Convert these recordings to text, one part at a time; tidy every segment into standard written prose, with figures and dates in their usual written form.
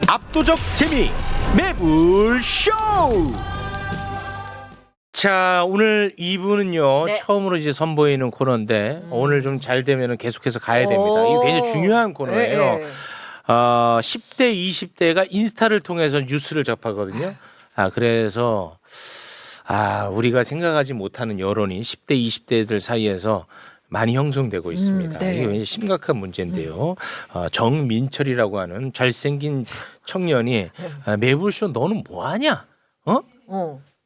압도적 재미 매불쇼. 자, 오늘 2부는요 네. 처음으로 이제 선보이는 코너인데 오늘 좀 잘 되면은 계속해서 가야 됩니다. 이게 굉장히 중요한 코너예요. 네. 10대, 20대가 인스타를 통해서 뉴스를 접하거든요. 그래서 우리가 생각하지 못하는 여론이 10대, 20대들 사이에서 많이 형성되고 있습니다. 네. 이게 굉장히 심각한 문제인데요. 정민철이라고 하는 잘생긴 청년이 매불쇼 너는 뭐하냐?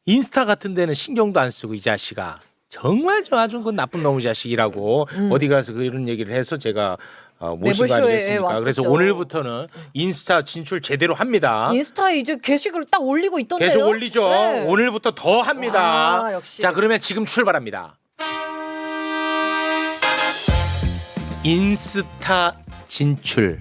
인스타 같은 데는 신경도 안 쓰고 이 자식아. 정말 저 아주 그 나쁜 놈의 자식이라고 어디 가서 이런 얘기를 해서 제가 모신 거 아니겠습니까? 그래서 오늘부터는 인스타 진출 제대로 합니다. 인스타에 이제 게시글을 딱 올리고 있던데요. 계속 올리죠. 네. 오늘부터 더 합니다. 와, 역시. 자, 그러면 지금 출발합니다. 인스타 진출.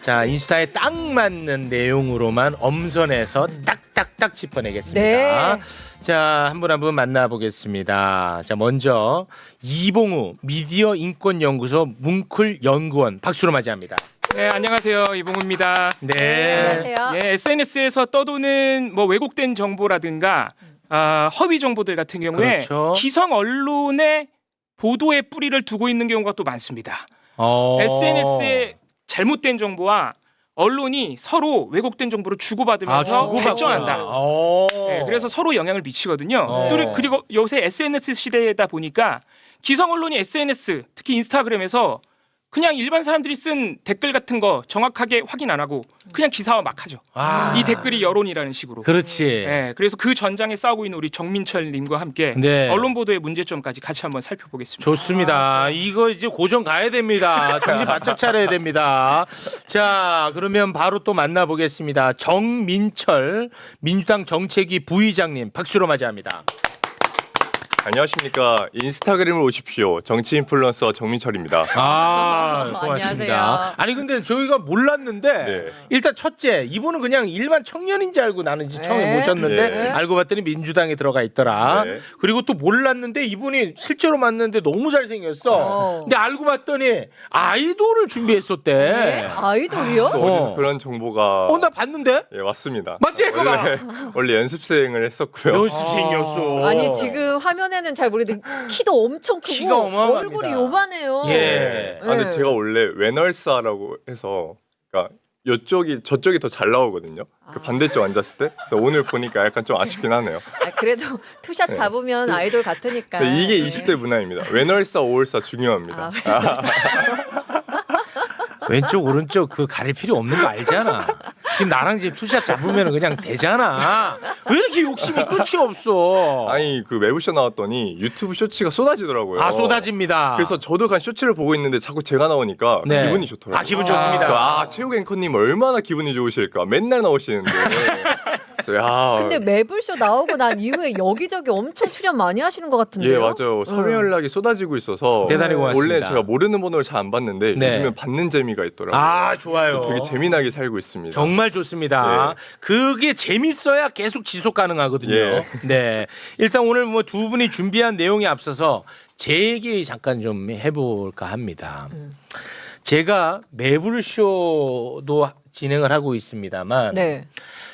자, 인스타에 딱 맞는 내용으로만 엄선해서 딱딱딱 짚어내겠습니다. 네. 자, 한 분 한 분 만나보겠습니다. 자, 먼저 이봉우 미디어 인권 연구소 뭉클 연구원 박수로 맞이합니다. 네, 안녕하세요. 이봉우입니다. 네. 안녕하세요. 예, SNS에서 떠도는 뭐 왜곡된 정보라든가 허위 정보들 같은 경우에 그렇죠. 기성 언론의 보도에 뿌리를 두고 있는 경우가 또 많습니다. SNS에 잘못된 정보와 언론이 서로 왜곡된 정보를 주고받으면서 발전한다. 네, 그래서 서로 영향을 미치거든요. 또 그리고 요새 SNS 시대다 보니까 기성 언론이 SNS, 특히 인스타그램에서 그냥 일반 사람들이 쓴 댓글 같은 거 정확하게 확인 안 하고 그냥 기사화 막 하죠. 이 댓글이 여론이라는 식으로. 그렇지. 네, 그래서 그 전장에 싸우고 있는 우리 정민철 님과 함께 네. 언론 보도의 문제점까지 같이 한번 살펴보겠습니다. 좋습니다. 이거 이제 고정 가야 됩니다. 정신 바짝 차려야 됩니다. 자, 그러면 바로 또 만나보겠습니다. 정민철 민주당 정책위 부의장님 박수로 맞이합니다. 안녕하십니까. 인스타그램을 오십시오. 정치 인플루언서 정민철입니다. 고맙습니다. 안녕하세요. 아니 근데 저희가 몰랐는데 네. 일단 첫째 이분은 그냥 일반 청년인 줄 알고 나는 이제 처음에 네. 모셨는데 네. 알고 봤더니 민주당에 들어가 있더라. 네. 그리고 또 몰랐는데 이분이 실제로 만났는데 너무 잘생겼어. 근데 알고 봤더니 아이돌을 준비했었대. 네? 아이돌이요? 또 어디서 그런 정보가 나 봤는데? 예, 왔습니다. 맞지? 그거 봐. 원래 연습생을 했었고요. 연습생이었어. 아니 지금 화면에는 잘 모르는데 키도 엄청 크고 키가 어마어마합니다. 얼굴이 요만해요. 예. 근데 제가 원래 외널사라고 해서 그러니까 저쪽이 더 잘 나오거든요. 그 반대쪽 앉았을 때. 근데 오늘 보니까 약간 좀 아쉽긴 하네요. 그래도 투샷 잡으면 아이돌 같으니까. 근데 이게 네. 20대 문화입니다. 외널사, 오월사 중요합니다. 왼쪽 오른쪽 그 가릴 필요 없는 거 알잖아. 지금 나랑 지금 투샷 잡으면 그냥 되잖아. 왜 이렇게 욕심이 끝이 없어? 아니 그 매부쇼 나왔더니 유튜브 쇼츠가 쏟아지더라고요. 쏟아집니다. 그래서 저도 그냥 쇼츠를 보고 있는데 자꾸 제가 나오니까 네. 기분이 좋더라고요. 기분 좋습니다. 체육 앵커님 얼마나 기분이 좋으실까. 맨날 나오시는데. 그래서 근데 매불쇼 나오고 난 이후에 여기저기 엄청 출연 많이 하시는 것 같은데요? 예, 맞아요. 섭외 연락이 쏟아지고 있어서 대단히 고맙습니다. 원래 제가 모르는 번호를 잘 안 받는데 네. 요즘엔 받는 재미가 있더라고요. 좋아요. 되게 재미나게 살고 있습니다. 정말 좋습니다. 네. 그게 재밌어야 계속 지속 가능하거든요. 예. 네. 일단 오늘 뭐 두 분이 준비한 내용에 앞서서 제 얘기 잠깐 좀 해볼까 합니다. 제가 매불쇼도 진행을 하고 있습니다만 네.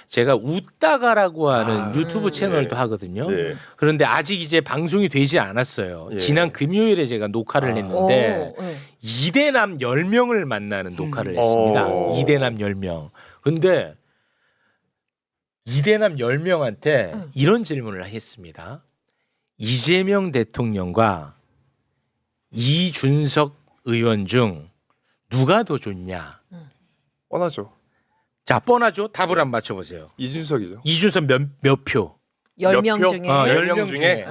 제가 웃다가라고 하는 유튜브 채널도 네. 하거든요. 네. 그런데 아직 이제 방송이 되지 않았어요. 예. 지난 금요일에 제가 녹화를 했는데 네. 이대남 10명을 만나는 녹화를 했습니다. 이대남 10명. 근데 이대남 10명한테 이런 질문을 했습니다. 이재명 대통령과 이준석 의원 중 누가 더 좋냐? 뻔하죠. 자, 뻔하죠? 답을 한번 맞춰보세요. 이준석이죠. 이준석 몇 표? 10명 표? 중에 10명 중에?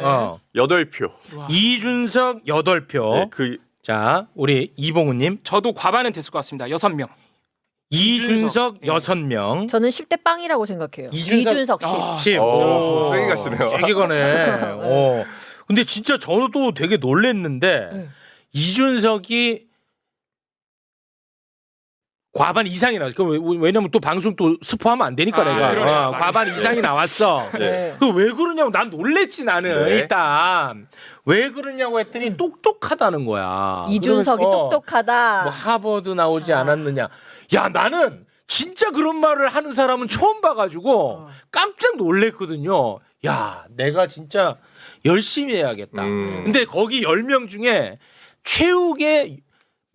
8표. 이준석 8표. 네, 그 자, 우리 이봉우님. 저도 과반은 됐을 것 같습니다. 6명. 이준석 6명. 저는 10대 빵이라고 생각해요. 이준석 씨. 10. 세게 가시네요. 세게 가네. 근데 진짜 저도 되게 놀랬는데 이준석이 과반 이상이 나왔어. 왜냐면 또 방송 또 스포하면 안 되니까 내가 그러네요. 과반 이상이 나왔어. 네. 그 왜 그러냐고 난 놀랬지 나는. 네. 일단 왜 그러냐고 했더니 똑똑하다는 거야. 이준석이 그러면서 똑똑하다. 뭐 하버드 나오지 않았느냐. 야 나는 진짜 그런 말을 하는 사람은 처음 봐가지고 깜짝 놀랬거든요. 야 내가 진짜 열심히 해야겠다. 근데 거기 10명 중에 최욱의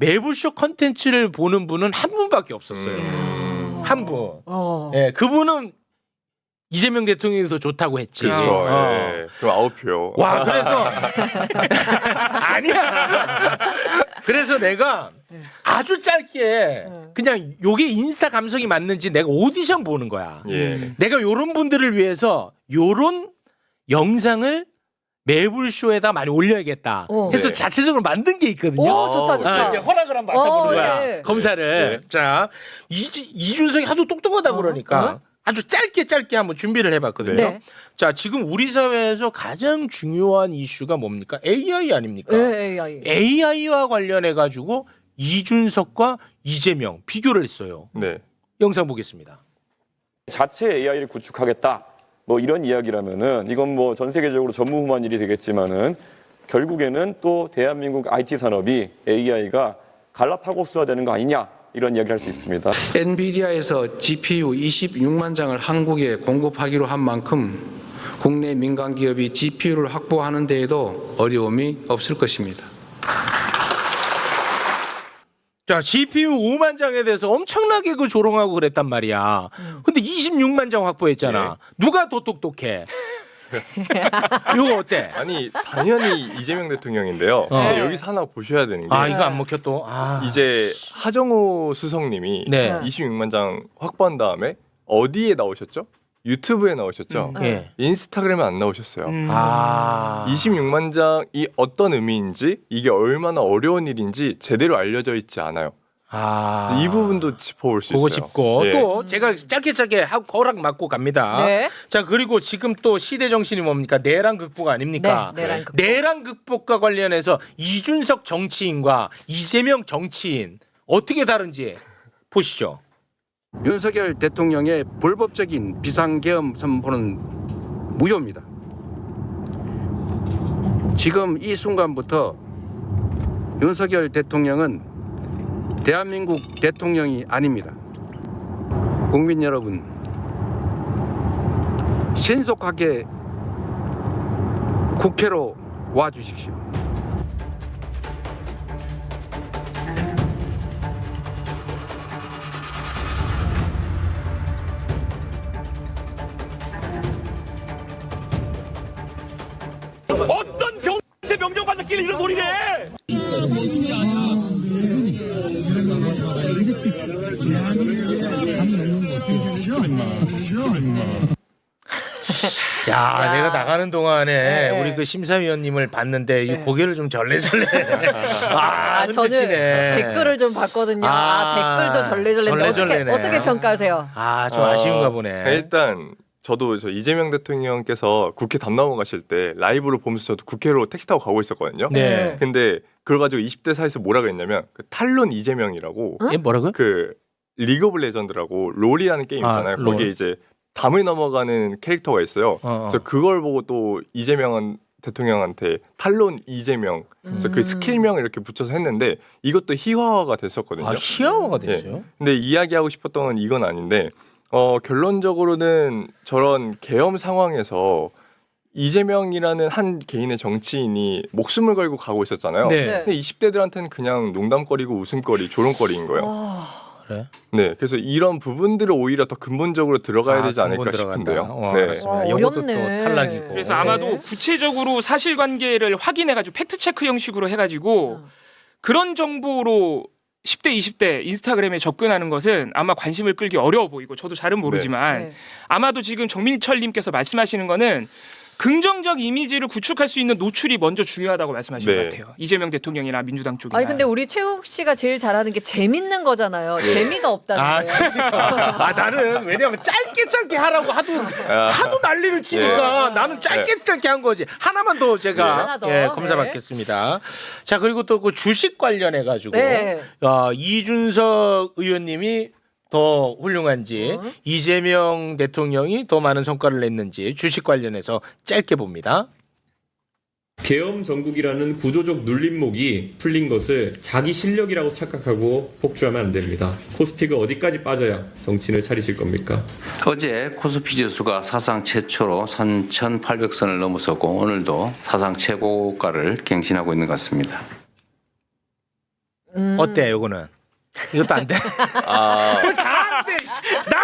매불쇼 컨텐츠를 보는 분은 한 분밖에 없었어요. 한 분. 예, 그분은 이재명 대통령이 더 좋다고 했지. 그렇죠. 어. 예. 그럼 9표. 와 그래서 아니야. 그래서 내가 아주 짧게 그냥 요게 인스타 감성이 맞는지 내가 오디션 보는 거야. 예. 내가 요런 분들을 위해서 요런 영상을 매불쇼에다 많이 올려야겠다 해서 네. 자체적으로 만든 게 있거든요. 오 좋다 좋다. 아, 이제 허락을 한번 받아보는 거야. 네. 검사를. 자, 이준석이 하도 똑똑하다 그러니까 아주 짧게 한번 준비를 해봤거든요. 네. 자, 지금 우리 사회에서 가장 중요한 이슈가 뭡니까? AI 아닙니까? AI. AI와 관련해 가지고 이준석과 이재명 비교를 했어요. 네. 영상 보겠습니다. 자체 AI를 구축하겠다. 뭐 이런 이야기라면은 이건 뭐 전 세계적으로 전무후무한 일이 되겠지만은 결국에는 또 대한민국 IT 산업이 AI가 갈라파고스화되는 거 아니냐 이런 이야기를 할 수 있습니다. 엔비디아에서 GPU 26만 장을 한국에 공급하기로 한 만큼 국내 민간 기업이 GPU를 확보하는 데에도 어려움이 없을 것입니다. 자, GPU 5만 장에 대해서 엄청나게 그 조롱하고 그랬단 말이야. 근데 26만 장 확보했잖아. 누가 더 똑똑해? 이거 어때? 아니 당연히 이재명 대통령인데요. 근데 여기서 하나 보셔야 되는 게 아, 이거 안 먹혀 또. 아. 이제 하정우 수석님이 네. 26만 장 확보한 다음에 어디에 나오셨죠? 유튜브에 나오셨죠? 예. 인스타그램에 안 나오셨어요. 아. 26만 장이 어떤 의미인지 이게 얼마나 어려운 일인지 제대로 알려져 있지 않아요. 아. 이 부분도 짚어볼 수 그거 있어요. 짚고 예. 또 제가 짧게 하고 허락 맞고 갑니다. 네. 자, 그리고 지금 또 시대 정신이 뭡니까? 내란 극복 아닙니까? 네. 내란 극복. 내란 극복과 관련해서 이준석 정치인과 이재명 정치인 어떻게 다른지 보시죠. 윤석열 대통령의 불법적인 비상계엄 선포는 무효입니다. 지금 이 순간부터 윤석열 대통령은 대한민국 대통령이 아닙니다. 국민 여러분, 신속하게 국회로 와 주십시오. 어떤 병한테 명령받았길래 이런 소리를 해? 야, 내가 나가는 동안에 네. 우리 그 심사위원님을 봤는데 이 네. 고개를 좀 절레절레. 저는 흔드시네. 댓글을 좀 봤거든요. 댓글도 절레절레인데 절레절레네. 어떻게 평가하세요? 아, 좀 아쉬운가 보네. 일단 저도 저 이재명 대통령께서 국회 담 넘어가실 때 라이브로 보면서 저도 국회로 택시 타고 가고 있었거든요. 네. 근데 그걸 가지고 20대 사이에서 뭐라 그랬냐면 그 탈론 이재명이라고 예, 뭐라고요? 그 리그 오브 레전드라고 롤이라는 게임 있잖아요. 롤. 거기에 이제 담을 넘어가는 캐릭터가 있어요. 그래서 그걸 보고 또 이재명 대통령한테 탈론 이재명 그래서 그 스킬명을 이렇게 붙여서 했는데 이것도 희화화가 됐었거든요. 아, 희화화가 됐어요? 근데 이야기하고 싶었던 건 이건 아닌데 결론적으로는 저런 계엄 상황에서 이재명이라는 한 개인의 정치인이 목숨을 걸고 가고 있었잖아요. 네. 네. 근데 20대들한테는 그냥 농담거리고 웃음거리, 조롱거리인 거예요. 그래? 네, 그래서 이런 부분들을 오히려 더 근본적으로 들어가야 되지 않을까 근본 들어간다. 싶은데요. 네. 네. 알았습니다. 와, 이것도 또 어렵네. 탈락이고. 그래서 네. 아마도 구체적으로 사실관계를 확인해가지고 팩트체크 형식으로 해가지고 그런 정보로 10대, 20대 인스타그램에 접근하는 것은 아마 관심을 끌기 어려워 보이고 저도 잘은 모르지만 네. 아마도 지금 정민철님께서 말씀하시는 거는 긍정적 이미지를 구축할 수 있는 노출이 먼저 중요하다고 말씀하신 네. 것 같아요. 이재명 대통령이나 민주당 쪽이나. 아니 근데 우리 최욱 씨가 제일 잘하는 게 재밌는 거잖아요. 재미가 없다는 거예요. 나는 왜냐면 짧게 하라고 하도 난리를 치니까 나는 짧게 한 거지. 하나만 더 제가 하나 더. 검사받겠습니다. 자 그리고 또 그 주식 관련해 가지고 네. 이준석 의원님이 더 훌륭한지 이재명 대통령이 더 많은 성과를 냈는지 주식 관련해서 짧게 봅니다. 계엄 정국이라는 구조적 눌림목이 풀린 것을 자기 실력이라고 착각하고 폭주하면 안 됩니다. 코스피가 어디까지 빠져야 정신을 차리실 겁니까? 어제 코스피 지수가 사상 최초로 3,800선을 넘어섰고 오늘도 사상 최고가를 갱신하고 있는 것 같습니다. 어때 요거는? 이것도 안 돼? 다 안 돼. 나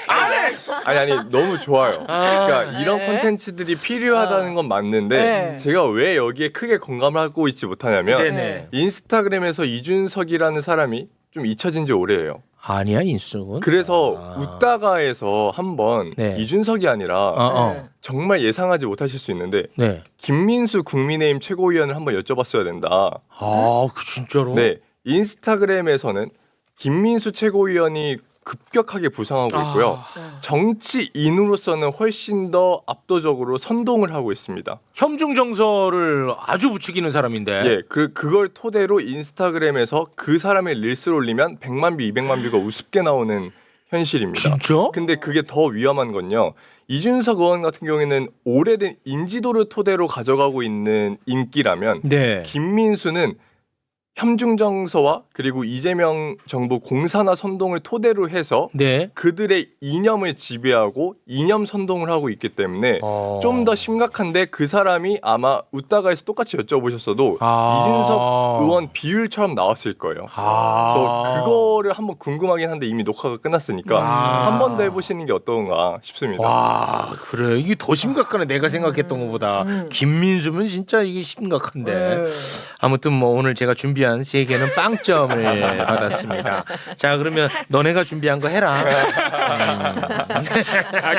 안 해. 아니 너무 좋아요. 그러니까 이런 콘텐츠들이 필요하다는 건 맞는데 네. 제가 왜 여기에 크게 공감을 하고 있지 못하냐면 네네. 인스타그램에서 이준석이라는 사람이 좀 잊혀진 지 오래예요. 아니야 인숙은. 그래서 웃다가에서 한번 네. 이준석이 아니라 네. 정말 예상하지 못하실 수 있는데 네. 김민수 국민의힘 최고위원을 한번 여쭤봤어야 된다. 진짜로? 네, 인스타그램에서는 김민수 최고위원이 급격하게 부상하고 있고요. 정치인으로서는 훨씬 더 압도적으로 선동을 하고 있습니다. 혐중 정서를 아주 부추기는 사람인데. 예, 그걸 토대로 인스타그램에서 그 사람의 릴스를 올리면 100만 뷰, 200만 뷰가 우습게 나오는 현실입니다. 진짜? 근데 그게 더 위험한 건요. 이준석 의원 같은 경우에는 오래된 인지도를 토대로 가져가고 있는 인기라면 네. 김민수는 혐중 정서와 그리고 이재명 정부 공산화 선동을 토대로 해서 네. 그들의 이념을 지배하고 이념 선동을 하고 있기 때문에 좀 더 심각한데 그 사람이 아마 웃다가에서 똑같이 여쭤보셨어도 이준석 의원 비율처럼 나왔을 거예요. 그래서 그거를 한번 궁금하긴 한데 이미 녹화가 끝났으니까 한 번 더 해보시는 게 어떤가 싶습니다. 와 그래 이게 더 심각하네 내가 생각했던 것보다. 김민수면 진짜 이게 심각한데. 아무튼 뭐 오늘 제가 준비한 세 개는 빵점을 받았습니다. 자 그러면 너네가 준비한 거 해라.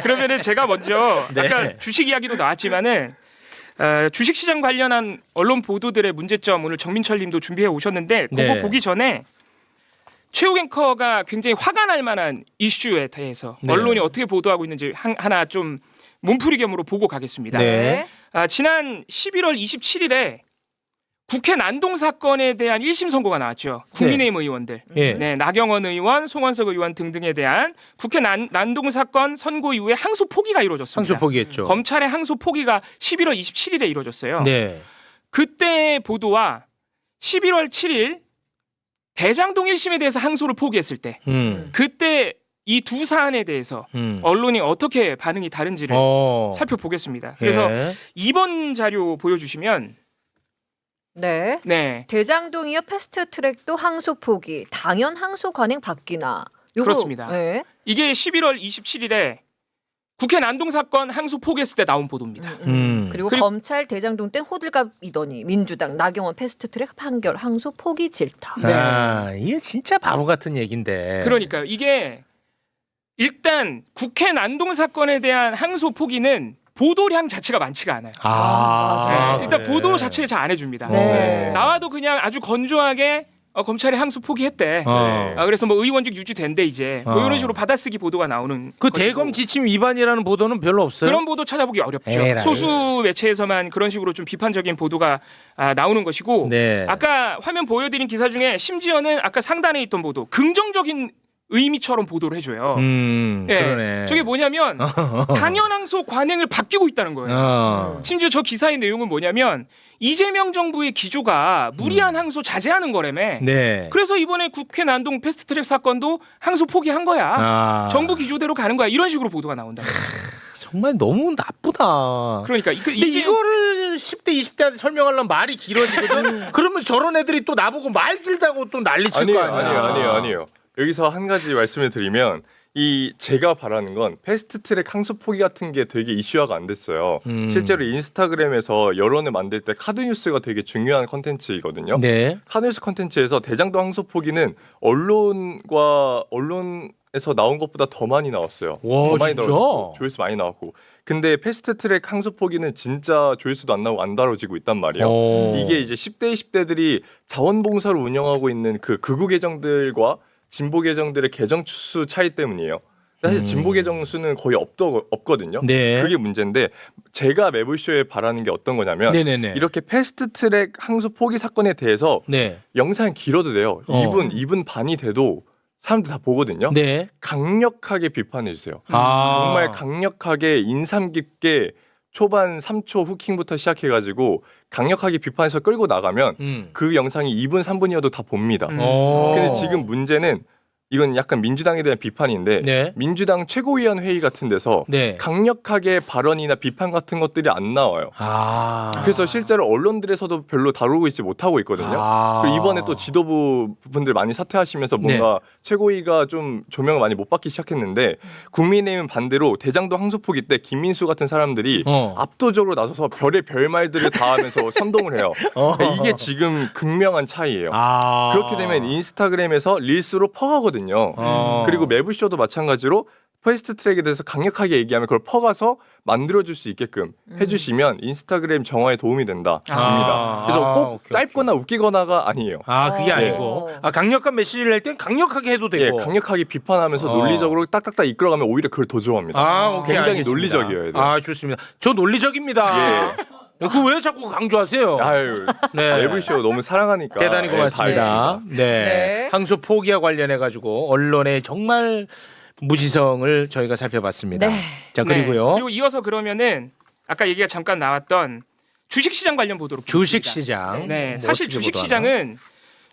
그러면은 제가 먼저 네. 아까 주식 이야기도 나왔지만은 주식시장 관련한 언론 보도들의 문제점 오늘 정민철님도 준비해 오셨는데 그거 네. 보기 전에 최욱 앵커가 굉장히 화가 날 만한 이슈에 대해서 네. 언론이 어떻게 보도하고 있는지 하나 좀 몸풀이겸으로 보고 가겠습니다. 네. 지난 11월 27일에 국회 난동 사건에 대한 1심 선고가 나왔죠. 국민의힘 의원들, 예. 네, 나경원 의원, 송원석 의원 등등에 대한 국회 난동 사건 선고 이후에 항소 포기가 이루어졌습니다. 항소 포기했죠. 검찰의 항소 포기가 11월 27일에 이루어졌어요. 네. 그때 보도와 11월 7일 대장동 1심에 대해서 항소를 포기했을 때 그때 이 두 사안에 대해서 언론이 어떻게 반응이 다른지를 살펴보겠습니다. 그래서 예. 2번 자료 보여주시면 네. 네. 대장동 이어 패스트트랙도 항소 포기. 당연 항소 관행 바뀌나. 요거, 그렇습니다. 네. 이게 11월 27일에 국회 난동 사건 항소 포기했을 때 나온 보도입니다. 그리고 검찰 대장동 땐 호들갑이더니 민주당 나경원 패스트트랙 판결 항소 포기 질타. 이게 진짜 바보 같은 얘긴데. 그러니까요. 이게 일단 국회 난동 사건에 대한 항소 포기는 보도량 자체가 많지가 않아요. 맞아요. 네, 일단 그래. 보도 자체를 잘 안 해줍니다. 네. 나와도 그냥 아주 건조하게 검찰이 항소 포기했대. 그래서 뭐 의원직 유지된대 이제 뭐 이런 식으로 받아쓰기 보도가 나오는 그 것이고. 대검 지침 위반이라는 보도는 별로 없어요. 그런 보도 찾아보기 어렵죠. 에라이. 소수 매체에서만 그런 식으로 좀 비판적인 보도가 나오는 것이고 네. 아까 화면 보여드린 기사 중에 심지어는 아까 상단에 있던 보도 긍정적인 의미처럼 보도를 해줘요. 예, 그러네. 저게 뭐냐면 당연 항소 관행을 바뀌고 있다는 거예요. 심지어 저 기사의 내용은 뭐냐면 이재명 정부의 기조가 무리한 항소 자제하는 거라며. 네. 그래서 이번에 국회 난동 패스트트랙 사건도 항소 포기한 거야. 정부 기조대로 가는 거야. 이런 식으로 보도가 나온다. 정말 너무 나쁘다. 그러니까 근데 이거를 10대 20대한테 설명하려면 말이 길어지거든. 그러면 저런 애들이 또 나보고 말 길다고 또 난리칠 거 아니야. 아니에요. 여기서 한 가지 말씀을 드리면 제가 바라는 건 패스트트랙 항소 포기 같은 게 되게 이슈화가 안 됐어요. 실제로 인스타그램에서 여론을 만들 때 카드뉴스가 되게 중요한 컨텐츠이거든요. 네. 카드뉴스 컨텐츠에서 대장동 항소 포기는 언론의 민주당에서 나온 것보다 더 많이 나왔어요. 와, 더 많이 진짜? 나왔고 조회수 많이 나왔고. 근데 패스트트랙 항소 포기는 진짜 조회수도 안 나오고 안 다뤄지고 있단 말이에요. 이게 이제 10대 20대들이 자원봉사를 운영하고 있는 그 극우 계정들과 진보 계정들의 계정 수 차이 때문이에요. 사실 진보 계정 수는 거의 없거든요. 네. 그게 문제인데 제가 매불쇼에 바라는 게 어떤 거냐면 네네네. 이렇게 패스트트랙 항소 포기 사건에 대해서 네. 영상이 길어도 돼요. 2분 반이 돼도 사람들 다 보거든요. 네. 강력하게 비판해 주세요. 아. 정말 강력하게 인상 깊게 초반 3초 후킹부터 시작해가지고 강력하게 비판해서 끌고 나가면 그 영상이 2분 3분이어도 다 봅니다. 근데 지금 문제는 이건 약간 민주당에 대한 비판인데 네. 민주당 최고위원 회의 같은 데서 네. 강력하게 발언이나 비판 같은 것들이 안 나와요. 아. 그래서 실제로 언론들에서도 별로 다루고 있지 못하고 있거든요. 아. 그리고 이번에 또 지도부 분들 많이 사퇴하시면서 뭔가 최고위가 좀 조명을 많이 못 받기 시작했는데 국민의힘은 반대로 대장동 항소포기 때 김민수 같은 사람들이 압도적으로 나서서 별의 별말들을 다 하면서 선동을 해요. 그러니까 이게 지금 극명한 차이예요. 아. 그렇게 되면 인스타그램에서 릴스로 퍼가거든요. 그리고 매부쇼도 마찬가지로 패스트트랙에 대해서 강력하게 얘기하면 그걸 퍼가서 만들어줄 수 있게끔 해주시면 인스타그램 정화에 도움이 된다입니다. 그래서 꼭 오케이, 짧거나 웃기거나가 아니에요. 아, 그게 아니고 강력한 메시지를 낼 땐 강력하게 해도 되고. 예, 강력하게 비판하면서 논리적으로 딱딱딱 이끌어가면 오히려 그걸 더 좋아합니다. 아, 오케이, 굉장히 알겠습니다. 논리적이어야 돼요. 아, 좋습니다. 저 논리적입니다. 그 왜 자꾸 강조하세요? 아유, 네. 매불쇼 너무 사랑하니까. 대단히 다 고맙습니다. 알겠습니다. 네. 네. 항소 포기와 관련해 가지고 언론의 정말 무지성을 저희가 살펴봤습니다. 네. 자, 그리고요. 그리고 이어서 그러면은 아까 얘기가 잠깐 나왔던 주식시장 관련 보도록 주식시장. 네, 뭐 사실 어떻게 주식시장은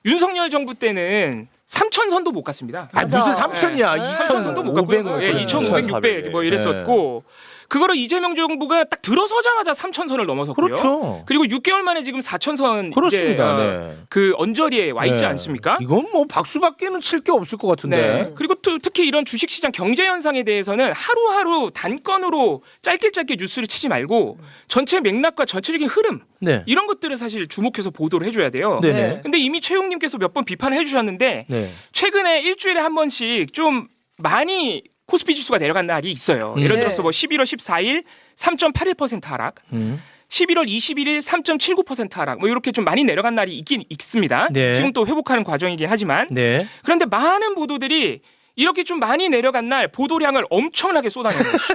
윤석열 정부 때는 3,000선도 못 갔습니다. 아, 무슨 3천이야? 네. 3,000선도 못 갔고요. 2,500을. 예, 2,500, 600 뭐 이랬었고 그거를 이재명 정부가 딱 들어서자마자 3,000선을 넘어섰고요. 그렇죠. 그리고 6개월 만에 지금 4,000선 그렇습니다. 이제 네. 그 언저리에 와 있지 네. 않습니까? 이건 뭐 박수밖에는 칠 게 없을 것 같은데. 네. 그리고 특히 이런 주식시장 경제 현상에 대해서는 하루하루 단건으로 짧게 뉴스를 치지 말고 전체 맥락과 전체적인 흐름 네. 이런 것들을 사실 주목해서 보도를 해줘야 돼요. 네네. 근데 이미 최용님께서 몇 번 비판을 해주셨는데 네. 최근에 일주일에 한 번씩 좀 많이 코스피 지수가 내려간 날이 있어요. 예를 네. 들어서 뭐 11월 14일 3.81% 하락, 11월 21일 3.79% 하락, 뭐 이렇게 좀 많이 내려간 날이 있긴 있습니다. 네. 지금 또 회복하는 과정이긴 하지만 네. 그런데 많은 보도들이 이렇게 좀 많이 내려간 날 보도량을 엄청나게 쏟아내는 거죠.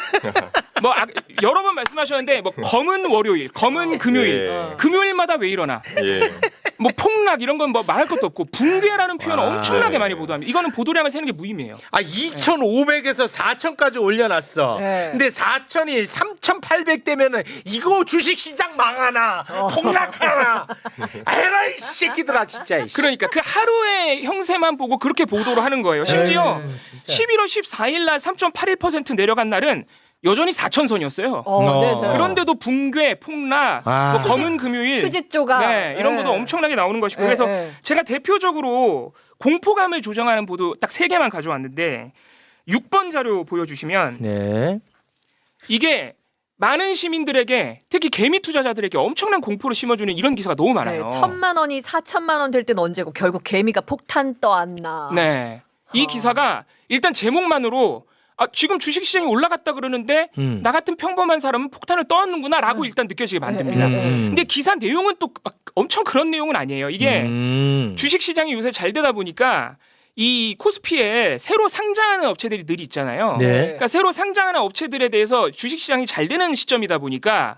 뭐 여러 번 말씀하셨는데 뭐 검은 월요일, 검은 금요일, 예. 금요일마다 왜 일어나? 예. 뭐 폭락 이런 건 뭐 말할 것도 없고 붕괴라는 표현을 아, 엄청나게 네. 많이 보도합니다. 이거는 보도량을 세는 게 무의미해요. 아, 2,500에서 4,000까지 올려놨어. 네. 근데 4,000이 3,800 되면은 이거 주식시장 망하나 폭락하나. 에라 이 새끼들아 진짜. 이씨. 그러니까 그 하루의 형세만 보고 그렇게 보도를 하는 거예요. 심지어 에이, 진짜. 11월 14일 날 3.81% 내려간 날은 여전히 4,000선이었어요. 네네. 그런데도 붕괴, 폭락, 아. 뭐 검은 금요일, 휴지조각. 네, 이런 보도 엄청나게 나오는 것이고 그래서 제가 대표적으로 공포감을 조정하는 보도 딱 3개만 가져왔는데 6번 자료 보여주시면 네. 이게 많은 시민들에게 특히 개미 투자자들에게 엄청난 공포를 심어주는 이런 기사가 너무 네, 많아요. 1,000만 원이 4,000만 원 될 때는 언제고 결국 개미가 폭탄 떠안나. 네, 이 기사가 일단 제목만으로 지금 주식시장이 올라갔다 그러는데 나 같은 평범한 사람은 폭탄을 떠안는구나라고 일단 느껴지게 만듭니다. 근데 기사 내용은 또 엄청 그런 내용은 아니에요. 이게 주식시장이 요새 잘 되다 보니까 이 코스피에 새로 상장하는 업체들이 늘 있잖아요. 네. 그러니까 새로 상장하는 업체들에 대해서 주식시장이 잘 되는 시점이다 보니까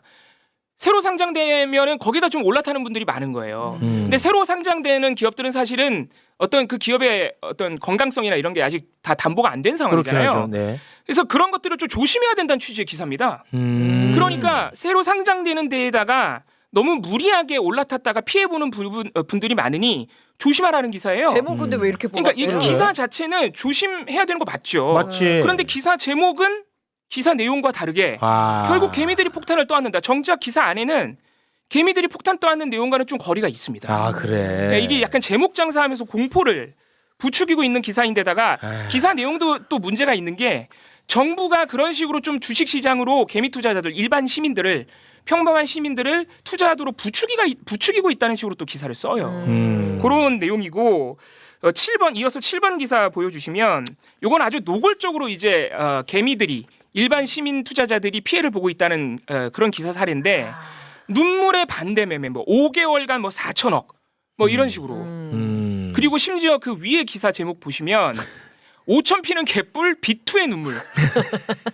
새로 상장되면은 거기다 좀 올라타는 분들이 많은 거예요. 근데 새로 상장되는 기업들은 사실은 어떤 그 기업의 어떤 건강성이나 이런 게 아직 다 담보가 안 된 상황이잖아요. 네. 그래서 그런 것들을 좀 조심해야 된다는 취지의 기사입니다. 그러니까 새로 상장되는 데에다가 너무 무리하게 올라탔다가 피해보는 분들이 많으니 조심하라는 기사예요. 제목 근데 왜 이렇게 그러니까 뽑았대요? 이 기사 자체는 조심해야 되는 거 맞죠. 맞지. 그런데 기사 제목은 기사 내용과 다르게 결국 개미들이 폭탄을 떠안는다. 정작 기사 안에는 개미들이 폭탄 떠안는 내용과는 좀 거리가 있습니다. 아, 그래. 네, 이게 약간 제목 장사하면서 공포를 부추기고 있는 기사인데다가 기사 내용도 또 문제가 있는 게 정부가 그런 식으로 좀 주식시장으로 개미 투자자들 일반 시민들을 평범한 시민들을 투자하도록 부추기고 있다는 식으로 또 기사를 써요. 그런 내용이고 7번 이어서 7번 기사 보여주시면 요건 아주 노골적으로 이제 개미들이 일반 시민 투자자들이 피해를 보고 있다는 그런 기사 사례인데 눈물의 반대 매매 뭐 5개월간 뭐 4천억 뭐 이런 식으로 그리고 심지어 그 위에 기사 제목 보시면 5천 피는 개뿔 비투의 눈물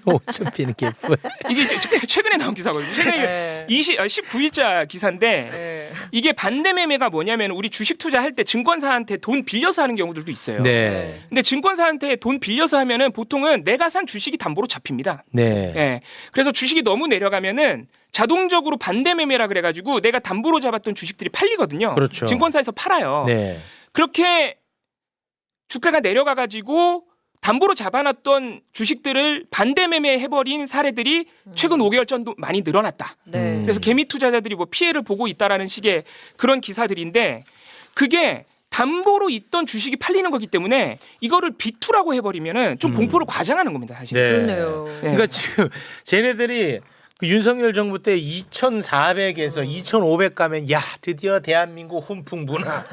5천 피는 개뿔 이게 최근에 나온 기사거든요. 최근에 19일자 기사인데 네. 이게 반대 매매가 뭐냐면 우리 주식 투자할 때 증권사한테 돈 빌려서 하는 경우들도 있어요. 네. 근데 증권사한테 돈 빌려서 하면은 보통은 내가 산 주식이 담보로 잡힙니다. 네. 예. 그래서 주식이 너무 내려가면은 자동적으로 반대 매매라 그래가지고 내가 담보로 잡았던 주식들이 팔리거든요. 그렇죠. 증권사에서 팔아요. 네. 그렇게 주가가 내려가가지고 담보로 잡아놨던 주식들을 반대 매매해버린 사례들이 최근 5개월 전도 많이 늘어났다. 네. 그래서 개미 투자자들이 뭐 피해를 보고 있다라는 식의 그런 기사들인데 그게 담보로 있던 주식이 팔리는 거기 때문에 이거를 비투라고 해버리면은 좀 공포를 과장하는 겁니다, 사실. 네. 그렇네요. 네. 그러니까 지금 쟤네들이 그 윤석열 정부 때 2,400에서 2,500 가면 야 드디어 대한민국 훈풍 문화.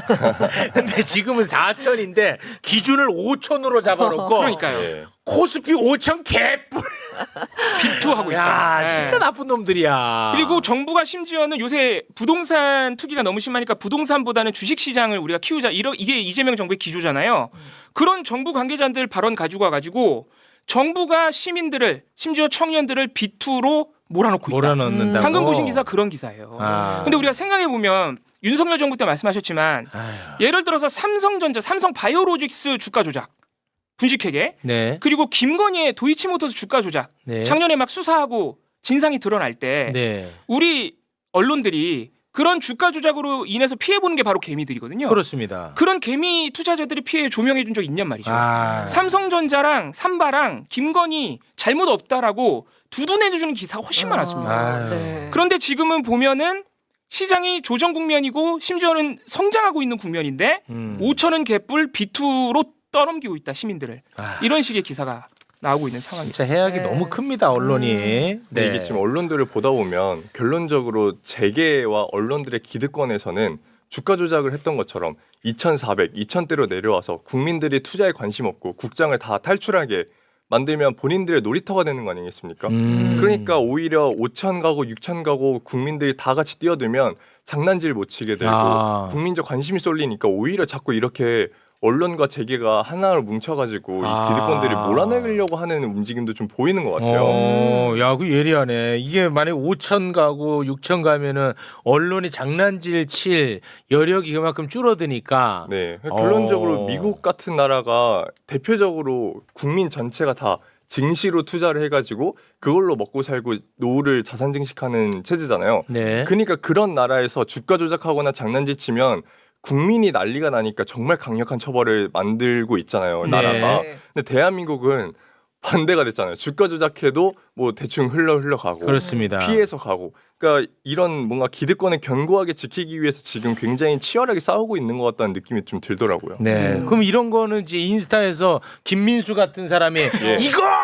근데 지금은 4,000인데 기준을 5,000으로 잡아놓고 그러니까요. 네. 코스피 5,000 개뿔. 비투하고 있다. 야 네. 진짜 나쁜 놈들이야. 그리고 정부가 심지어는 요새 부동산 투기가 너무 심하니까 부동산보다는 주식시장을 우리가 키우자. 이게 이재명 정부의 기조잖아요. 그런 정부 관계자들 발언 가지고 와가지고 정부가 시민들을 심지어 청년들을 비투로 몰아넣고 있다. 몰아넣는다고. 방금 보신 기사 그런 기사예요. 아. 근데 우리가 생각해 보면 윤석열 정부 때 말씀하셨지만 아유. 예를 들어서 삼성전자, 삼성바이오로직스 주가 조작, 분식회계, 네. 그리고 김건희의 도이치모터스 주가 조작, 네. 작년에 막 수사하고 진상이 드러날 때 네. 우리 언론들이 그런 주가 조작으로 인해서 피해 보는 게 바로 개미들이거든요. 그렇습니다. 그런 개미 투자자들이 피해 조명해 준 적 있냔 말이죠. 아. 삼성전자랑 삼바랑 김건희 잘못 없다라고 두둔해주는 기사가 훨씬 많았습니다. 아유. 네. 그런데 지금은 보면은 시장이 조정 국면이고 심지어는 성장하고 있는 국면인데 5천원 개뿔 비투로 떠넘기고 있다 시민들을. 아. 이런 식의 기사가 나오고 있는 상황이죠. 진짜 해악이 네. 너무 큽니다 언론이. 근데 이게 지금 언론들을 보다 보면 결론적으로 재계와 언론들의 기득권에서는 주가 조작을 했던 것처럼 2,400, 2,000대로 내려와서 국민들이 투자에 관심 없고 국장을 다 탈출하게 만들면 본인들의 놀이터가 되는 거 아니겠습니까? 그러니까 오히려 5,000 가고 6,000 가고 국민들이 다 같이 뛰어들면 장난질 못 치게 되고 국민적 관심이 쏠리니까 오히려 자꾸 이렇게 언론과 재계가 하나로 뭉쳐가지고 이 기득권들을 몰아내려고 하는 움직임도 좀 보이는 것 같아요. 야, 그 예리하네. 이게 만약 5천 가고 6천 가면은 언론이 장난질 칠 여력이 그만큼 줄어드니까. 네, 결론적으로 미국 같은 나라가 대표적으로 국민 전체가 다 증시로 투자를 해가지고 그걸로 먹고 살고 노후를 자산 증식하는 체제잖아요. 네. 그러니까 그런 나라에서 주가 조작하거나 장난질 치면 국민이 난리가 나니까 정말 강력한 처벌을 만들고 있잖아요, 나라가. 네. 근데 대한민국은 반대가 됐잖아요. 주가 조작해도 뭐 대충 흘러가고 그렇습니다. 피해서 가고. 그러니까 이런 뭔가 기득권을 견고하게 지키기 위해서 지금 굉장히 치열하게 싸우고 있는 것 같다는 느낌이 좀 들더라고요. 네. 그럼 이런 거는 이제 인스타에서 김민수 같은 사람이 이거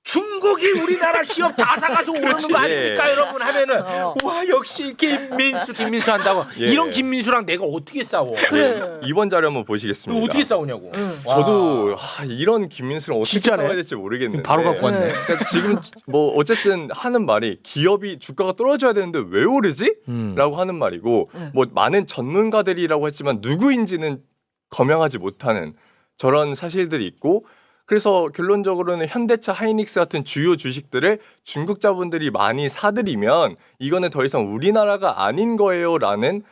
중국이 우리나라 기업 다 사가서 오르는 거 아닙니까, 여러분 하면은 와 역시 김민수 한다고 이런 김민수랑 내가 어떻게 싸워? 그래. 이번 자료 한번 보시겠습니다. 어떻게 싸우냐고? 저도 이런 김민수랑 어떻게 진짜네? 싸워야 될지 모르겠는데. 바로 갖고 왔네. 그러니까 지금 뭐 어쨌든 하는 말이 기업이 주가가 떨어져야 되는데 왜 오르지? 라고 하는 말이고 뭐 많은 전문가들이라고 했지만 누구인지는 검명하지 못하는 저런 사실들이 있고 그래서 결론적으로는 현대차, 하이닉스 같은 주요 주식들을 중국 자본들이 많이 사들이면 이거는 더 이상 우리나라가 아닌 거예요라는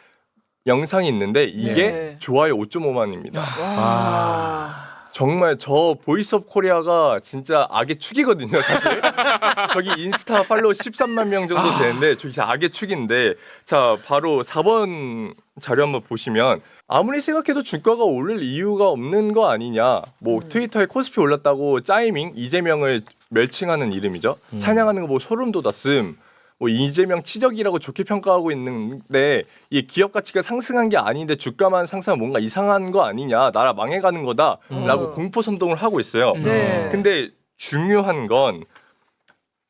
영상이 있는데 이게 좋아요 5.5만입니다. 정말 저 보이스오브 코리아가 진짜 악의 축이거든요, 사실. 저기 인스타 팔로우 13만 명 정도 되는데 저기 악의 축인데 자, 바로 4번 자료 한번 보시면 아무리 생각해도 주가가 오를 이유가 없는 거 아니냐. 뭐 트위터에 코스피 올랐다고 짜이밍 이재명을 멸칭하는 이름이죠. 찬양하는 거 뭐 소름 돋았음. 뭐 이재명 치적이라고 좋게 평가하고 있는데 이 기업 가치가 상승한 게 아닌데 주가만 상승하면 뭔가 이상한 거 아니냐, 나라 망해가는 거다라고 공포 선동을 하고 있어요. 네. 근데 중요한 건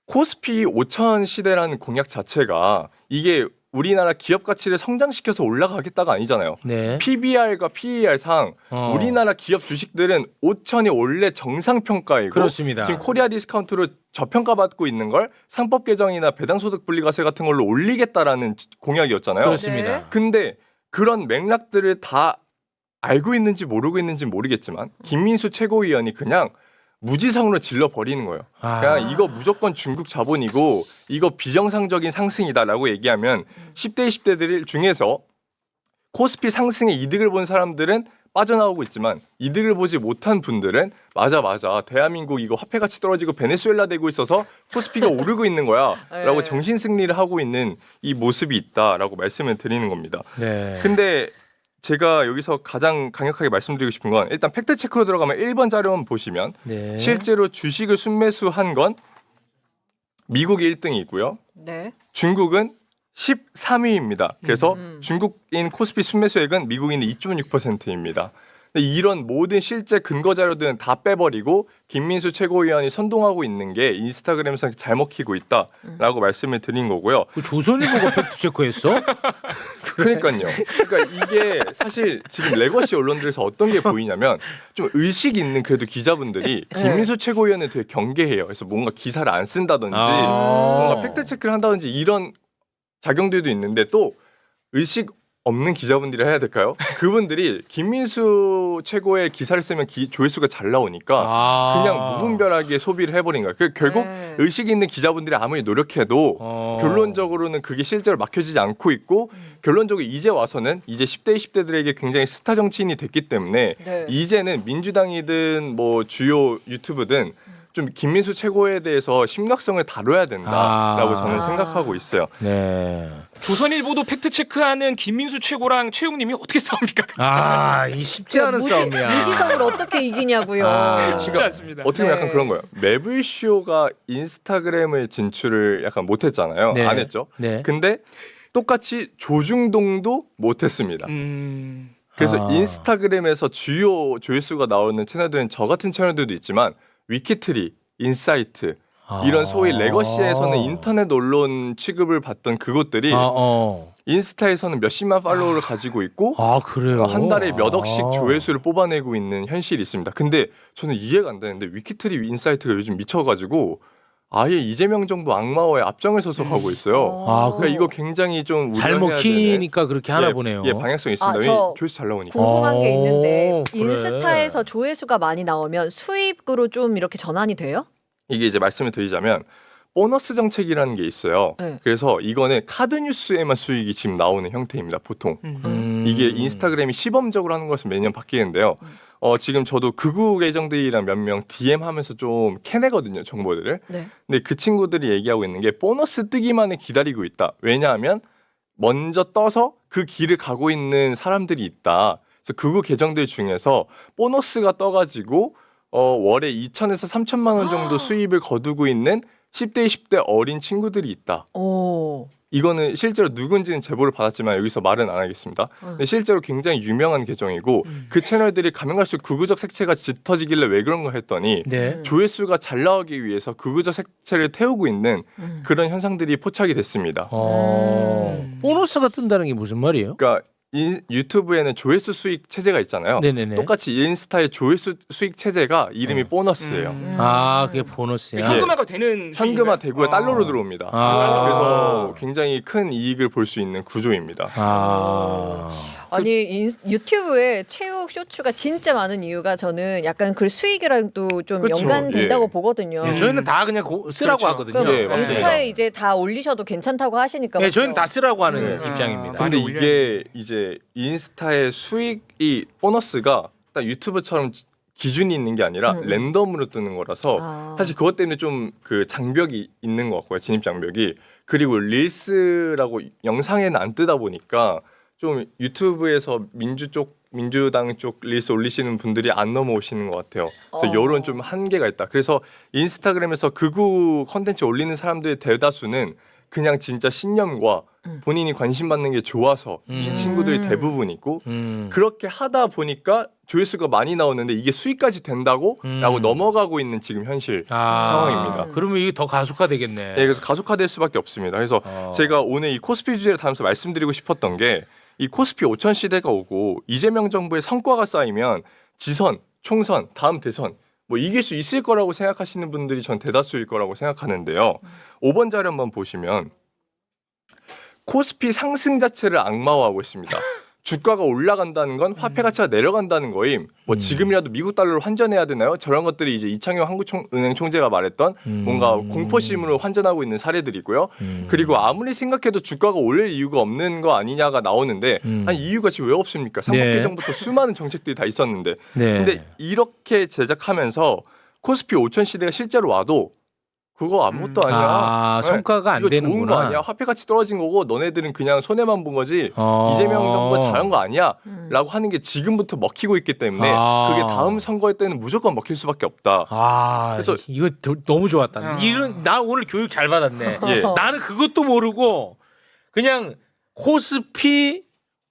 코스피 5,000 시대라는 공약 자체가 이게 우리나라 기업 가치를 성장시켜서 올라가겠다가 아니잖아요. 네. PBR과 PER상 우리나라 기업 주식들은 5천이 원래 정상 평가이고 그렇습니다. 지금 코리아 디스카운트로 저평가받고 있는 걸 상법 개정이나 배당소득 분리과세 같은 걸로 올리겠다라는 공약이었잖아요. 그렇습니다. 네. 근데 그런 맥락들을 다 알고 있는지 모르고 있는지 모르겠지만 김민수 최고위원이 그냥 무지성으로 질러버리는 거예요. 그냥 이거 무조건 중국 자본이고 이거 비정상적인 상승이다라고 얘기하면 10대 20대들 중에서 코스피 상승의 이득을 본 사람들은 빠져나오고 있지만 이득을 보지 못한 분들은 맞아 대한민국 이거 화폐 가치 떨어지고 베네수엘라 되고 있어서 코스피가 오르고 있는 거야 라고 네. 정신 승리를 하고 있는 이 모습이 있다라고 말씀을 드리는 겁니다. 네. 근데 제가 여기서 가장 강력하게 말씀드리고 싶은 건 일단 팩트 체크로 들어가면 1번 자료만 보시면 네. 실제로 주식을 순매수한 건 미국이 1등이고요. 네. 중국은 13위입니다. 그래서 중국인 코스피 순매수액은 미국인의 2.6%입니다. 이런 모든 실제 근거 자료들은 다 빼버리고 김민수 최고위원이 선동하고 있는 게 인스타그램에서 잘 먹히고 있다라고 말씀을 드린 거고요. 그 조선일보가 팩트 체크했어? 그러니까요. 그러니까 이게 사실 지금 레거시 언론들에서 어떤 게 보이냐면 좀 의식 있는 그래도 기자분들이 김민수 최고위원을 되게 경계해요. 그래서 뭔가 기사를 안 쓴다든지 뭔가 팩트 체크를 한다든지 이런 작용들도 있는데 또 의식 없는 기자분들이 해야 될까요? 그분들이 김민수 최고의 기사를 쓰면 조회수가 잘 나오니까 그냥 무분별하게 소비를 해버린 거예요. 결국 네. 의식 있는 기자분들이 아무리 노력해도 결론적으로는 그게 실제로 막혀지지 않고 있고 결론적으로 이제 와서는 이제 10대 20대들에게 굉장히 스타 정치인이 됐기 때문에 네. 이제는 민주당이든 뭐 주요 유튜브든 좀 김민수 최고에 대해서 심각성을 다뤄야 된다라고 저는 생각하고 있어요. 네. 조선일보도 팩트 체크하는 김민수 최고랑 최용님이 어떻게 싸웁니까? 이 쉽지 않은 싸움이야. 무지성을 어떻게 이기냐고요. 쉽지 않습니다. 어떻게 보면 네. 약간 그런 거예요. 매블쇼가 인스타그램을 진출을 약간 못했잖아요. 네. 안 했죠. 네. 근데 똑같이 조중동도 못했습니다. 그래서 인스타그램에서 주요 조회수가 나오는 채널들은 저 같은 채널들도 있지만 위키트리, 인사이트 이런 소위 레거시에서는 인터넷 언론 취급을 받던 그것들이 인스타에서는 몇십만 팔로워를 가지고 있고 그래요? 한 달에 몇 억씩 조회수를 뽑아내고 있는 현실이 있습니다. 근데 저는 이해가 안 되는데 위키트리, 인사이트가 요즘 미쳐가지고 아예 이재명 정부 악마화에 앞장을 서서 가고 있어요. 그러니까 이거 굉장히 좀 잘 우려해야 먹히니까 그렇게 하나 되는, 보네요. 예, 방향성이 있습니다. 저 조회수 잘 나오니까. 궁금한 게 있는데 그래. 인스타에서 조회수가 많이 나오면 수입으로 좀 이렇게 전환이 돼요? 이게 이제 말씀을 드리자면 보너스 정책이라는 게 있어요. 네. 그래서 이거는 카드 뉴스에만 수익이 지금 나오는 형태입니다. 보통 이게 인스타그램이 시범적으로 하는 것은 매년 바뀌는데요. 지금 저도 극우 계정들이랑 몇 명 DM 하면서 좀 캐내거든요, 정보들을. 네. 근데 그 친구들이 얘기하고 있는 게 보너스 뜨기만을 기다리고 있다. 왜냐하면 먼저 떠서 그 길을 가고 있는 사람들이 있다. 그래서 극우 계정들 중에서 보너스가 떠가지고 월에 2천에서 3천만 원 정도 수입을 거두고 있는 10대, 20대 어린 친구들이 있다. 오. 이거는 실제로 누군지는 제보를 받았지만 여기서 말은 안 하겠습니다. 근데 실제로 굉장히 유명한 계정이고 그 채널들이 가면 갈수록 극우적 색채가 짙어지길래 왜 그런가 했더니 네. 조회수가 잘 나오기 위해서 극우적 색채를 태우고 있는 그런 현상들이 포착이 됐습니다. 보너스가 뜬다는 게 무슨 말이에요? 그러니까 유튜브에는 조회수 수익 체제가 있잖아요. 네네네. 똑같이 인스타의 조회수 수익 체제가 이름이 보너스예요. 그게 보너스야. 현금화가 되는 현금화 수익인가요? 되고요. 달러로 들어옵니다. 그래서 굉장히 큰 이익을 볼 수 있는 구조입니다. 아니 유튜브에 최욱 쇼츠가 진짜 많은 이유가 저는 약간 그 수익이랑도 좀 그쵸, 연관된다고 예. 보거든요. 네, 저희는 다 그냥 쓰라고 그렇죠. 하거든요. 그럼 예, 맞습니다. 인스타에 이제 다 올리셔도 괜찮다고 하시니까. 네, 맞죠? 저희는 다 쓰라고 하는 입장입니다. 근데 많이 이게 이제 인스타의 수익이 보너스가 딱 유튜브처럼 기준이 있는 게 아니라 랜덤으로 뜨는 거라서 사실 그것 때문에 좀 그 장벽이 있는 것 같고요. 진입 장벽이. 그리고 릴스라고 영상에는 안 뜨다 보니까 좀 유튜브에서 민주당 쪽 릴스 올리시는 분들이 안 넘어오시는 것 같아요. 그래서 이런 좀 한계가 있다. 그래서 인스타그램에서 극우 컨텐츠 올리는 사람들의 대다수는 그냥 진짜 신념과 본인이 관심 받는 게 좋아서 이 친구들이 대부분이고 그렇게 하다 보니까 조회수가 많이 나오는데 이게 수익까지 된다고? 라고 넘어가고 있는 지금 현실 상황입니다. 그러면 이게 더 가속화되겠네. 네, 그래서 가속화될 수밖에 없습니다. 그래서 제가 오늘 이 코스피 주제를 다루면서 말씀드리고 싶었던 게 이 코스피 5천 시대가 오고 이재명 정부의 성과가 쌓이면 지선, 총선, 다음 대선 뭐 이길 수 있을 거라고 생각하시는 분들이 전 대다수일 거라고 생각하는데요. 5번 자료 한번 보시면 코스피 상승 자체를 악마화하고 있습니다. 주가가 올라간다는 건 화폐 가치가 내려간다는 거임. 뭐 지금이라도 미국 달러로 환전해야 되나요? 저런 것들이 이제 이창용 한국은행 총재가 말했던 뭔가 공포심으로 환전하고 있는 사례들이고요. 그리고 아무리 생각해도 주가가 오를 이유가 없는 거 아니냐가 나오는데 아니 이유가 지금 왜 없습니까? 삼각대 전부터 수많은 정책들이 다 있었는데. 근데 이렇게 제작하면서 코스피 5천 시대가 실제로 와도 그거 아무것도 아니야. 성과가 안 이거 되는구나. 좋은 거 아니야. 화폐 가치 떨어진 거고 너네들은 그냥 손해만 본 거지. 이재명 정부가 잘한 거 아니야. 라고 하는 게 지금부터 먹히고 있기 때문에 그게 다음 선거 때는 무조건 먹힐 수밖에 없다. 그래서 이거 너무 좋았다. 나 오늘 교육 잘 받았네. 예. 나는 그것도 모르고 그냥 코스피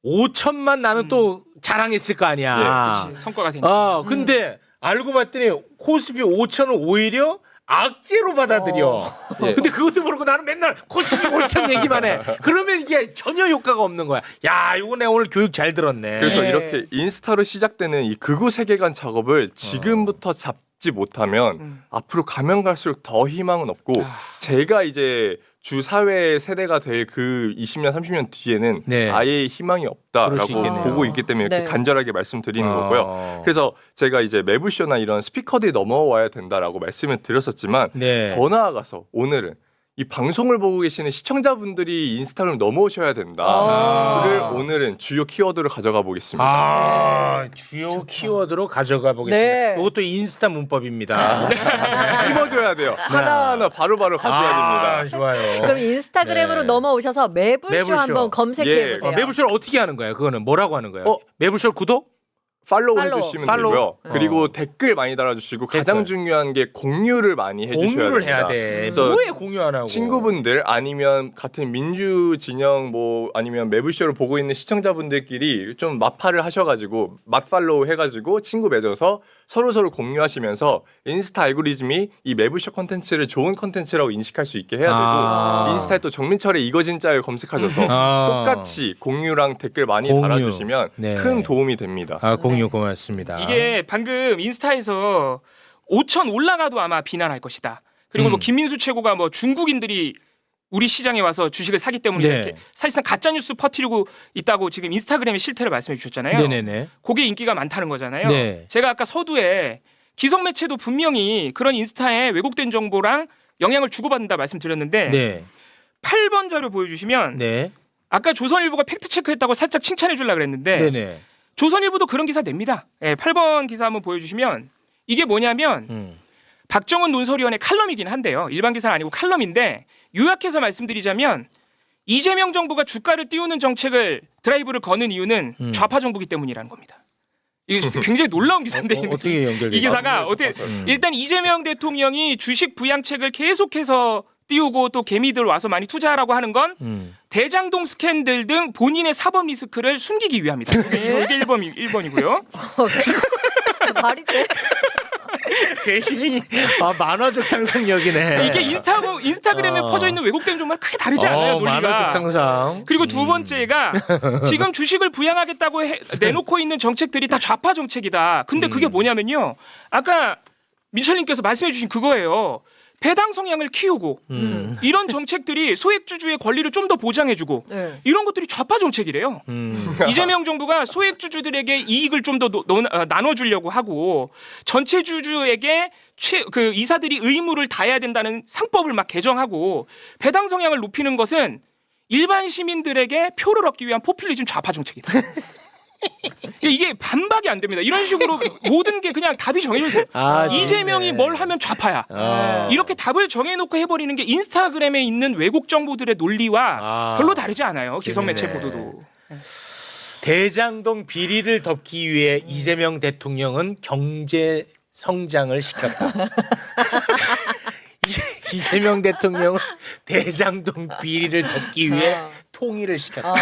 5천만 나는 또 자랑했을 거 아니야. 그치, 성과가 되니까. 근데 알고 봤더니 코스피 5천은 오히려 악재로 받아들여. 근데 그것도 모르고 나는 맨날 코스피 5천 얘기만 해. 그러면 이게 전혀 효과가 없는 거야. 야, 이거 내가 오늘 교육 잘 들었네. 그래서 이렇게 인스타로 시작되는 이 극우 세계관 작업을 지금부터 잡지 못하면 앞으로 가면 갈수록 더 희망은 없고 제가 이제 주 사회 세대가 될 그 20년 30년 뒤에는 아예 희망이 없다라고 보고 있기 때문에 이렇게 간절하게 말씀드리는 거고요. 그래서 제가 이제 매부쇼나 이런 스피커들이 넘어와야 된다라고 말씀을 드렸었지만 더 나아가서 오늘은 이 방송을 보고 계시는 시청자분들이 인스타그램 넘어오셔야 된다를 오늘은 주요 키워드로 가져가 보겠습니다. 주요 키워드로 가져가 보겠습니다. 이것도 인스타 문법입니다. 심어줘야 돼요. 하나하나 바로바로 가져야 됩니다. 좋아요. 그럼 인스타그램으로 넘어오셔서 매불쇼 한번 검색해 보세요. 매불쇼를 어떻게 하는 거예요? 그거는 뭐라고 하는 거예요? 매불쇼 구독? 팔로우 해주시면 되고요. 그리고 댓글 많이 달아주시고 가장 중요한 게 공유를 많이 해주셔야 됩니다. 공유를 해야 돼. 그래서 뭐에 공유 안 하고? 친구분들 아니면 같은 민주 진영 뭐 아니면 매불쇼를 보고 있는 시청자분들끼리 좀 맞팔을 하셔가지고 맞팔로우 해가지고 친구 맺어서 서로 공유하시면서 인스타 알고리즘이 이 매불쇼 컨텐츠를 좋은 컨텐츠라고 인식할 수 있게 해야 되고 인스타에 또 정민철의 이거 진짜를 검색하셔서 똑같이 공유랑 댓글 많이 달아주시면 큰 도움이 됩니다. 공유 고맙습니다. 이게 방금 인스타에서 5천 올라가도 아마 비난할 것이다. 그리고 뭐 김민수 최고가 뭐 중국인들이 우리 시장에 와서 주식을 사기 때문에 이렇게 사실상 가짜 뉴스 퍼뜨리고 있다고 지금 인스타그램의 실태를 말씀해 주셨잖아요. 네네네. 그게 인기가 많다는 거잖아요. 제가 아까 서두에 기성 매체도 분명히 그런 인스타에 왜곡된 정보랑 영향을 주고받는다 말씀드렸는데 8번 자료 보여주시면 아까 조선일보가 팩트 체크했다고 살짝 칭찬해 주려고 그랬는데 조선일보도 그런 기사 냅니다. 8번 기사 한번 보여주시면 이게 뭐냐면 박정원 논설위원회 칼럼이긴 한데요. 일반 기사는 아니고 칼럼인데 요약해서 말씀드리자면 이재명 정부가 주가를 띄우는 정책을 드라이브를 거는 이유는 좌파 정부기 때문이라는 겁니다. 이게 굉장히 놀라운 기사인데 어떻게 연결돼요? 이 기사가 어떻게 일단 이재명 대통령이 주식 부양책을 계속해서 띄우고 또 개미들 와서 많이 투자하라고 하는 건 대장동 스캔들 등 본인의 사법 리스크를 숨기기 위함이다. 이게 1번이고요. 말이 돼? 굉장히 만화적 상상력이네. 이게 인스타그램에 퍼져 있는 왜곡된 정말 크게 다르지 않아요. 논리가. 만화적 상상. 그리고 두 번째가 지금 주식을 부양하겠다고 내놓고 있는 정책들이 다 좌파 정책이다. 근데 그게 뭐냐면요. 아까 민철님께서 말씀해 주신 그거예요. 배당 성향을 키우고 이런 정책들이 소액주주의 권리를 좀 더 보장해주고 이런 것들이 좌파 정책이래요. 이재명 정부가 소액주주들에게 이익을 좀 더 나눠주려고 하고 전체 주주에게 그 이사들이 의무를 다해야 된다는 상법을 막 개정하고 배당 성향을 높이는 것은 일반 시민들에게 표를 얻기 위한 포퓰리즘 좌파 정책이다. 이게 반박이 안 됩니다. 이런 식으로 모든 게 그냥 답이 정해져 있어요. 이재명이 뭘 하면 좌파야. 이렇게 답을 정해놓고 해버리는 게 인스타그램에 있는 왜곡 정보들의 논리와 별로 다르지 않아요. 기성매체 보도도. 대장동 비리를 덮기 위해 이재명 대통령은 경제 성장을 시켰다. 이재명 대통령은 대장동 비리를 덮기 위해 통일을 시켰다.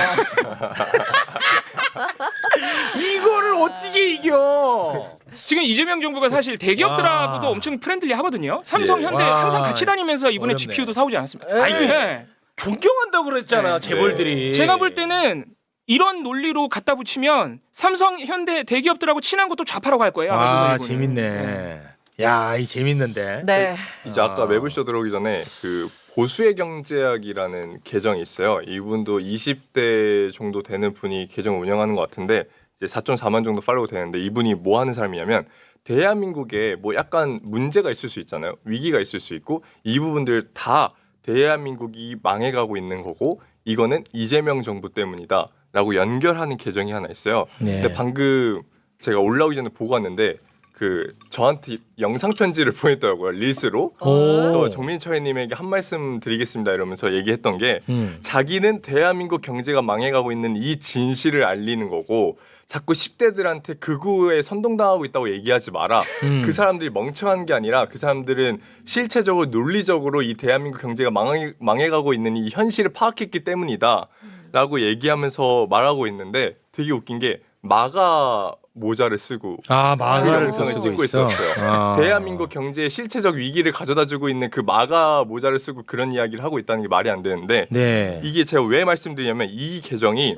이거를 어떻게 이겨? 지금 이재명 정부가 사실 대기업들하고도 와. 엄청 프렌들리 하거든요. 삼성, 예. 현대 와. 항상 같이 다니면서 이번에 어렵네. GPU도 사오지 않았습니까? 예. 아이고, 네. 존경한다고 그랬잖아, 재벌들이. 제가 볼 때는 이런 논리로 갖다 붙이면 삼성, 현대 대기업들하고 친한 것도 좌파라고 할 거예요. 아, 아마도 이거는. 재밌네. 야, 이 재밌는데. 네. 이제 아까 매불쇼 들어오기 전에 그 보수의 경제학이라는 계정이 있어요. 이분도 20대 정도 되는 분이 계정 운영하는 것 같은데 이제 4.4만 정도 팔로우 되는데 이분이 뭐 하는 사람이냐면 대한민국에 뭐 약간 문제가 있을 수 있잖아요. 위기가 있을 수 있고 이 부분들 다 대한민국이 망해가고 있는 거고 이거는 이재명 정부 때문이다라고 연결하는 계정이 하나 있어요. 네. 근데 방금 제가 올라오기 전에 보고 왔는데 그 저한테 영상 편지를 보냈더라고요. 릴스로. 그래서 정민철님에게 한 말씀 드리겠습니다 이러면서 얘기했던 게 자기는 대한민국 경제가 망해가고 있는 이 진실을 알리는 거고 자꾸 10대들한테 극우에 선동당하고 있다고 얘기하지 마라. 그 사람들이 멍청한 게 아니라 그 사람들은 실체적으로 논리적으로 이 대한민국 경제가 망해가고 있는 이 현실을 파악했기 때문이다 라고 얘기하면서 말하고 있는데 되게 웃긴 게 마가 모자를 쓰고 마가를 영상을 쓰고 찍고 있어. 있었어요. 대한민국 경제의 실체적 위기를 가져다주고 있는 그 마가 모자를 쓰고 그런 이야기를 하고 있다는 게 말이 안 되는데 네. 이게 제가 왜 말씀드리냐면 이 계정이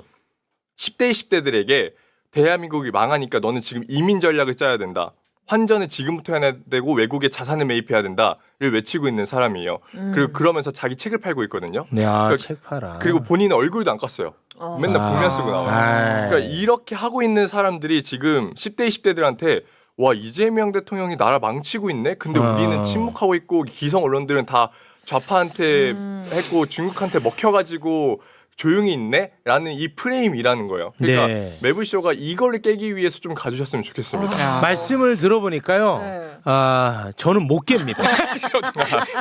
10대 20대들에게 대한민국이 망하니까 너는 지금 이민 전략을 짜야 된다. 환전을 지금부터 해야 되고 외국에 자산을 매입해야 된다를 외치고 있는 사람이에요. 그리고 그러면서 자기 책을 팔고 있거든요. 네, 그러니까 책 팔아. 그리고 본인은 얼굴도 안 깠어요. 맨날 복면 쓰고 나와요. 그러니까 이렇게 하고 있는 사람들이 지금 10대 20대들한테 와 이재명 대통령이 나라 망치고 있네. 근데 우리는 침묵하고 있고 기성 언론들은 다 좌파한테 했고 중국한테 먹혀가지고 조용히 있네라는 이 프레임이라는 거예요. 그러니까 네. 매불쇼가 이걸 깨기 위해서 좀 가주셨으면 좋겠습니다. 말씀을 들어보니까요. 네. 저는 못 깹니다.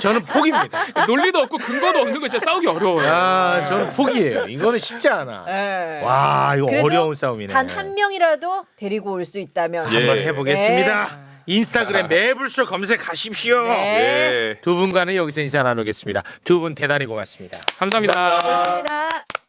저는 포기입니다. 논리도 없고 근거도 없는 거 진짜 싸우기 어려워요. 저는 포기해요. 이거는 쉽지 않아. 네. 와, 이거 그래도 어려운 싸움이네. 단 한 명이라도 데리고 올 수 있다면 한번 예. 해보겠습니다. 인스타그램 매불쇼 검색하십시오. 네. 예. 두 분과는 여기서 인사 나누겠습니다. 두 분 대단히 고맙습니다. 감사합니다. 고맙습니다.